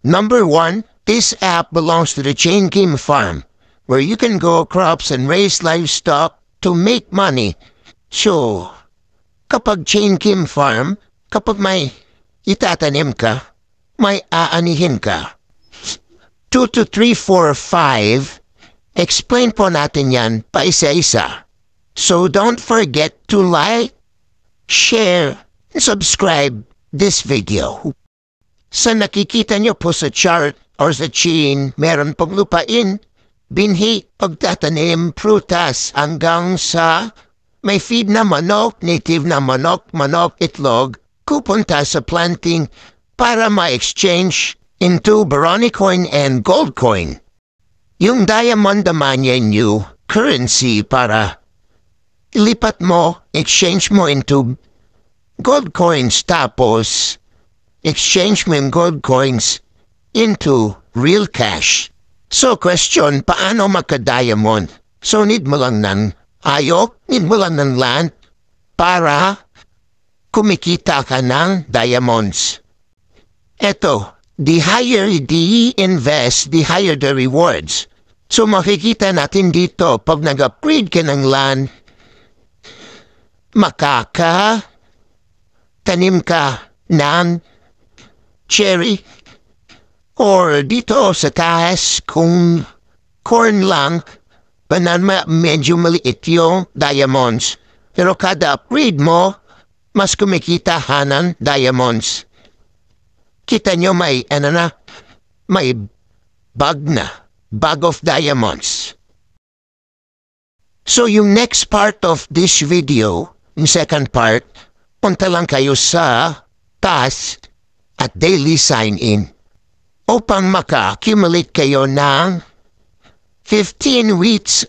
Number one, this app belongs to the Chain Kim Farm, where you can grow crops and raise livestock to make money. So, kapag Chain Kim Farm, kapag may itatanim ka, may aanihin ka. 2 to 3, 4, 5, explain po natin yan pa isa-isa. So don't forget to like, share, and subscribe this video. Sa nakikita nyo po sa chart or sa chain, meron pong lupain, binhi, pagtatanim, prutas, hanggang sa may feed na manok, native na manok, itlog, kupunta sa planting para ma-exchange into Barony coin and gold coin. Yung diamond naman yan yung currency para ilipat mo, exchange mo into gold coins, tapos exchange mo yung gold coins into real cash. So question, paano magka-diamond? So need mo lang ng need mo lang ng land para kumikita ka ng diamonds. Eto, the higher the invest, the higher the rewards. So makikita natin dito, pag nag-upgrade ka ng land, tanim ka ng cherry, or dito sa taas, kung corn lang, medyo maliit yung diamonds. Pero kada upgrade mo, mas kumikita ka ng diamonds. Kita nyo may bag of diamonds. So yung next part of this video, yung second part, punta lang kayo sa task at daily sign-in upang maka-accumulate kayo ng 15 wheats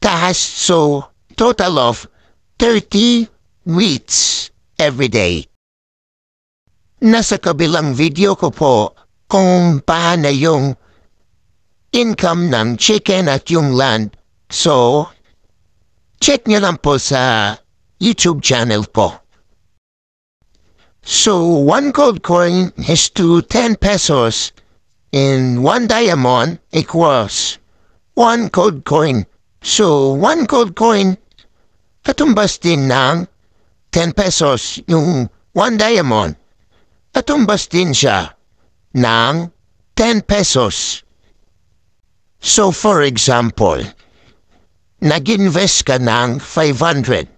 task, so total of 30 wheats every day. Nasa kabilang video ko po kung paano yung income ng chicken at yung land. So, check nyo lang po sa YouTube channel po. So, 1 gold coin is to 10 pesos and 1 diamond equals 1 gold coin. So, 1 gold coin katumbas din ng 10 pesos yung 1 diamond. Katumbas din siya ng 10 pesos. So for example, nag-invest ka ng 500.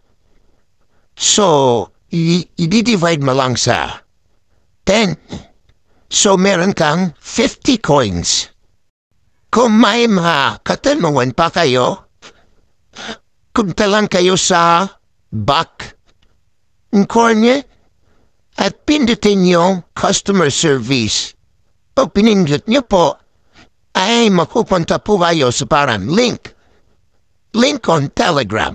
So, i-divide mo lang sa 10. So meron kang 50 coins. Kung may mga katanungan pa kayo, punta lang kayo sa back ng corner at pindutin yung customer service. Pag pinindot nyo po, ay mapupunta po kayo sa parang link on Telegram.